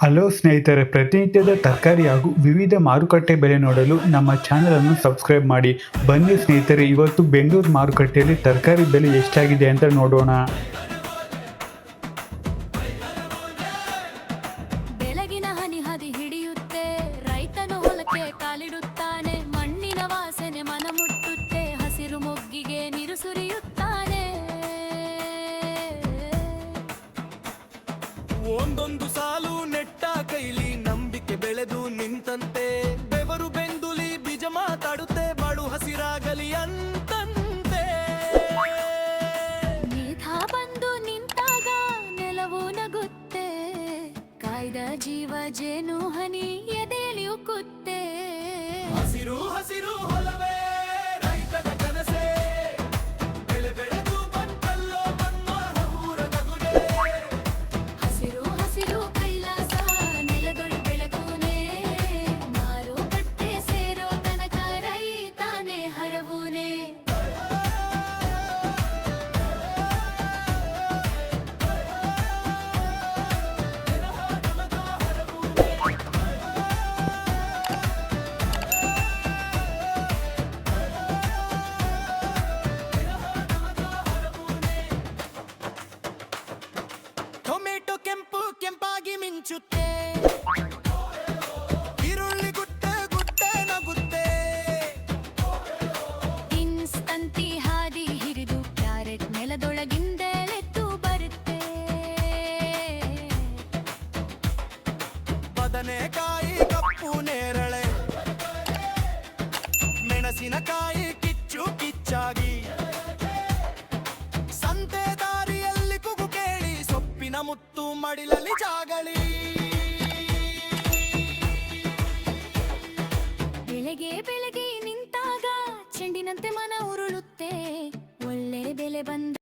Hello ಸ್ನೇಹಿತರೆ, ಪ್ರತಿನಿತ್ಯದ ತರಕಾರಿ ಹಾಗೂ ವಿವಿಧ ಮಾರುಕಟ್ಟೆ ಬೆಲೆ ನೋಡಲು ನಮ್ಮ ಚಾನಲನ್ನು ಸಬ್ಸ್ಕ್ರೈಬ್ ಮಾಡಿ. ಬನ್ನಿ ಸ್ನೇಹಿತರೆ, ಇವತ್ತು ಬೆಂಗಳೂರು ಮಾರುಕಟ್ಟೆಯಲ್ಲಿ ತರಕಾರಿ ಬೆಲೆ ಎಷ್ಟಾಗಿದೆ ಅಂತ ನೋಡೋಣ. ಬೆಳಗಿನ ಹನಿ ಹದಿ ಹಿಡಿಯುತ್ತೆ, ರೈತನು ಹೊಲಕ್ಕೆ ಕಾಲಿಡುತ್ತಾನೆ. ಮಣ್ಣಿನ ವಾಸನೆ ಮನ ಮುಟ್ಟುತ್ತೆ, ಹಸಿರು ಮೊಗ್ಗಿಗೆ ನೀರು ಸುರಿಯುತ್ತಾನೆ. ಒಂದೊಂದು ಸಾಲು ನೆಟ್ಟ ಕೈಲಿ ನಂಬಿಕೆ ಬೆಳೆದು ನಿಂತಂತೆ, ಬೆವರು ಬೆಂದುಲಿ ಬೀಜ ಮಾತಾಡುತ್ತೆ, ಬಾಳು ಹಸಿರಾಗಲಿ ಅಂತಂತೆ. ಮೇಘ ಬಂದು ನಿಂತಾಗ ನೆಲವು ನಗುತ್ತೆ, ಕಾಯ್ದ ಜೀವ ಜೇನು ಹನಿ ಎದೆಯಲ್ಲಿ ಉಕ್ಕುತ್ತೆ. ಹಸಿರು ಹಸಿರು ಹೊಲವೇ ರೈತನ ಕನಸೇ, ಬೆಳೆ ಬೆಳೆದು ಬಂತಲ್ಲೋ ನಮ್ಮ ಊರ ನಗುನೇ. ಹಸಿರು ಹಸಿರು ಕೈಲಾಸ ನೆಲದೊಳು ಬೆಳಗುನೆ, ಮಾರುಕಟ್ಟೆ ಸೇರೋ ತನಕ ರೈತಾನೆ ಹರವುನೆ. ಟೊಮೆಟೊ ಕೆಂಪು ಕೆಂಪಾಗಿ ಮಿಂಚುತ್ತೆ, ಈರುಳ್ಳಿ ಗುಟ್ಟೆ ಗುಟ್ಟೆ ನಗುತ್ತೆ. ಇನ್ಸ್ತಂತಿ ಹಾದಿ ಹಿರಿದು ಕ್ಯಾರೆಟ್ ನೆಲದೊಳಗಿಂದೆಳೆದ್ದು ಬರುತ್ತೆ. ಬದನೆಕಾಯಿ ಕಪ್ಪು ನೇರಳೆ, ಮೆಣಸಿನಕಾಯಿ ಕಿಚ್ಚು ಕಿಚ್ಚಾಗಿ, ಸಂತೆ ದಾರಿಯಲ್ಲಿ ಕೂಗು ಕೇಳಿ, ಸೊಪ್ಪಿನ ಮುತ್ತು ಮಡಿಲಲ್ಲಿ ಜಾಗಳಿ. ಬೆಳೆಗೆ ಬೆಳಗ್ಗೆ ನಿಂತಾಗ ಚೆಂಡಿನಂತೆ ಮನ ಉರುಳುತ್ತೆ, ಒಳ್ಳೆ ಬೆಲೆ ಬಂದ